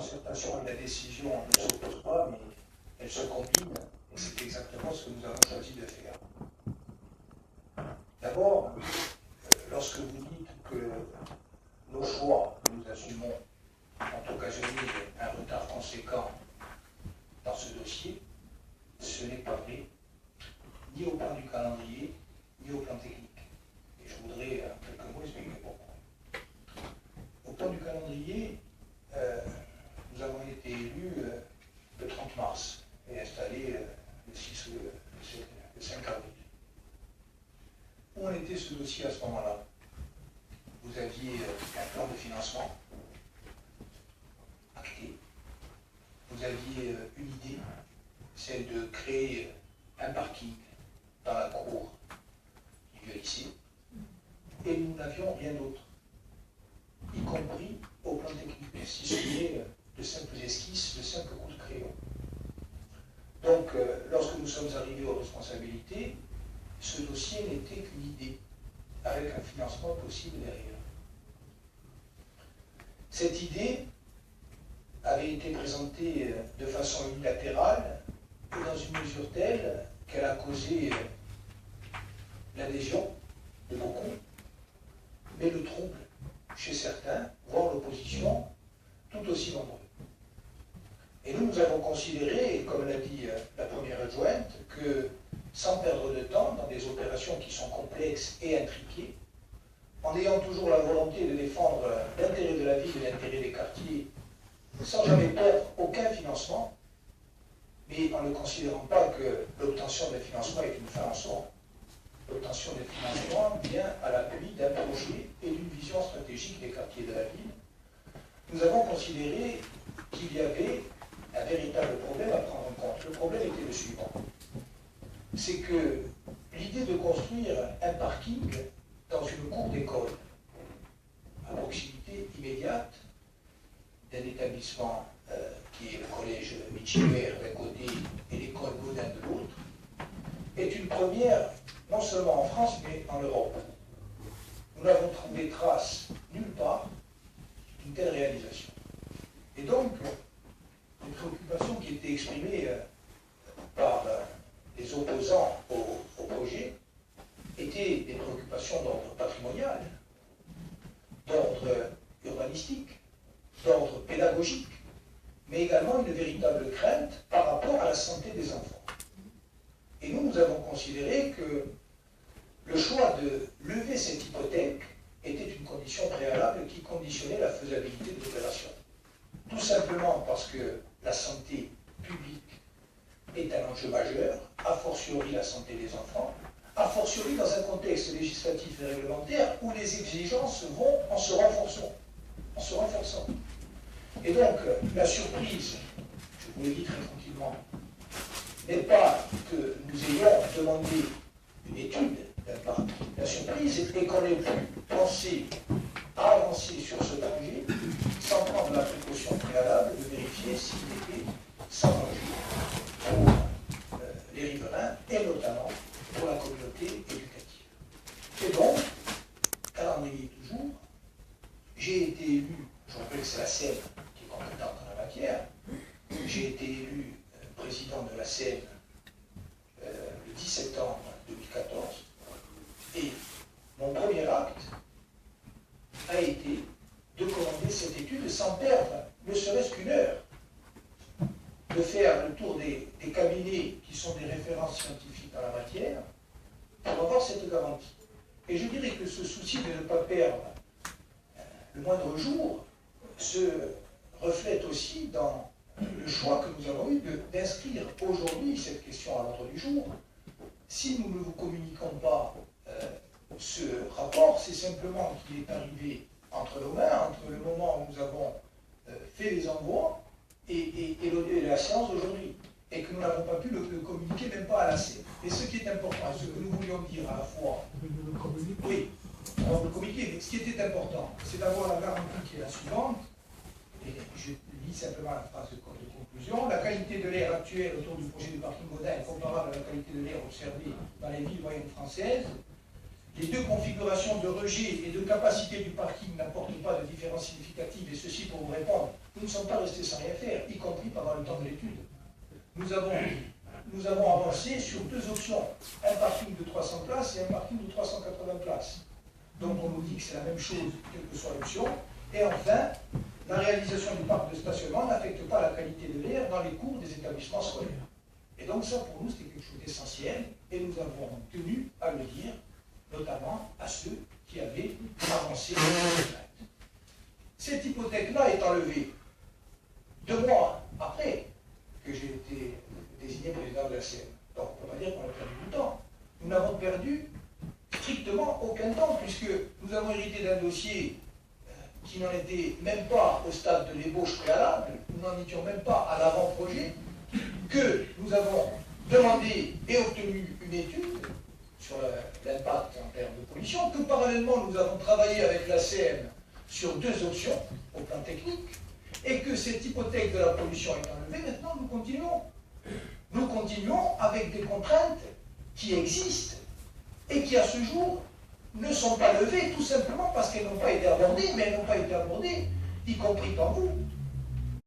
concertation et la décision ne s'opposent pas, mais elles se combinent, et c'est exactement ce que nous avons choisi de faire. D'abord, lorsque vous dites que nos choix que nous assumons ont occasionné un retard conséquent dans ce dossier, ce n'est pas vrai, ni au plan du calendrier, ni au plan technique. Et je voudrais en quelques mots expliquer pourquoi. Au plan du calendrier, nous avons été élus le 30 mars et installés le 6 ou le 5 avril. Où en était ce dossier à ce moment-là? Vous aviez un plan de financement acté. Vous aviez une idée, celle de créer un parking dans la cour du vieux lycée. Et nous n'avions rien d'autre, y compris au plan technique, si ce n'est de simples esquisses, de simples coups de crayon. Donc, lorsque nous sommes arrivés aux responsabilités, ce dossier n'était qu'une idée, avec un financement possible derrière. Cette idée avait été présentée de façon unilatérale et dans une mesure telle qu'elle a causé l'adhésion de beaucoup, mais le trouble chez certains, voire l'opposition, tout aussi nombreux. Et nous avons considéré, comme l'a dit la première adjointe, que sans perdre de temps dans des opérations qui sont complexes et intriquées, en ayant toujours la volonté de défendre l'intérêt de la ville et l'intérêt des quartiers, sans jamais perdre aucun financement, mais en ne considérant pas que l'obtention d'un financement est une fin en soi. L'obtention d'un financement vient à l'appui d'un projet et d'une vision stratégique des quartiers de la ville. Nous avons considéré qu'il y avait un véritable problème à prendre en compte. Le problème était le suivant. C'est que l'idée de construire un parking dans une cour d'école, à proximité immédiate d'un établissement qui est le collège Michibert d'un côté et l'école Godin de l'autre, est une première, non seulement en France, mais en Europe. Nous n'avons trouvé trace nulle part d'une telle réalisation. Et donc, les préoccupations qui étaient exprimées par les opposants au projet étaient des préoccupations d'ordre patrimonial, d'ordre urbanistique, d'ordre pédagogique, mais également une véritable crainte par rapport à la santé des enfants. Et nous avons considéré que le choix de lever cette hypothèque était une condition préalable qui conditionnait la faisabilité de l'opération. Tout simplement parce que la santé publique est un enjeu majeur, a fortiori la santé des enfants, a fortiori dans un contexte législatif et réglementaire où les exigences vont en se renforçant. Et donc, la surprise, je vous l'ai dit très tranquillement, n'est pas que nous ayons demandé une étude d'impact. La surprise est qu'on ait pu penser à avancer sur ce projet sans prendre la précaution préalable de vérifier s'il était sans danger pour les riverains et notamment pour la communauté éducative. Et donc, calendrier toujours, j'ai été élu, je rappelle que c'est la Seine qui est compétente en la matière, j'ai été élu président de la Seine le 10 septembre 2014 et mon premier acte a été de commander cette étude sans perdre ne serait-ce qu'une heure, de faire le tour des cabinets qui sont des références scientifiques en la matière pour avoir cette garantie. Et je dirais que ce souci de ne pas perdre le moindre jour se reflète aussi dans le choix que nous avons eu d'inscrire aujourd'hui cette question à l'ordre du jour. Si nous ne vous communiquons pas ce rapport, c'est simplement qu'il est arrivé entre nos mains, entre le moment où nous avons fait les envois et la séance d'aujourd'hui, et que nous n'avons pas pu le communiquer, même pas à la CEP. Et ce qui est important, ce que nous voulions dire à la fois, oui, on va le communiquer, mais ce qui était important, c'est d'avoir la garantie qui est la suivante, et je lis simplement la phrase de conclusion: la qualité de l'air actuelle autour du projet de parking Godin est comparable à la qualité de l'air observée dans les villes moyennes françaises. Les deux configurations de rejet et de capacité du parking n'apportent pas de différence significative, et ceci pour vous répondre. Nous nous ne sommes pas restés sans rien faire, y compris pendant le temps de l'étude. Nous avons avancé sur deux options, un parking de 300 places et un parking de 380 places. Donc on nous dit que c'est la même chose, quelle que soit l'option. Et enfin, la réalisation du parc de stationnement n'affecte pas la qualité de l'air dans les cours des établissements scolaires. Et donc ça, pour nous, c'était quelque chose d'essentiel, et nous avons tenu à le dire, notamment à ceux qui avaient avancé cette plainte. Cette hypothèque-là est enlevée 2 mois après que j'ai été désigné président de la CM. Donc on ne peut pas dire qu'on a perdu du temps. Nous n'avons perdu strictement aucun temps, puisque nous avons hérité d'un dossier qui n'en était même pas au stade de l'ébauche préalable, nous n'en étions même pas à l'avant-projet, que nous avons demandé et obtenu une étude sur l'impact en termes de pollution, que parallèlement nous avons travaillé avec la CM sur 2 options au plan technique, et que cette hypothèque de la pollution est enlevée, maintenant nous continuons. Nous continuons avec des contraintes qui existent et qui à ce jour ne sont pas levées tout simplement parce qu'elles n'ont pas été abordées, mais elles n'ont pas été abordées, y compris par vous,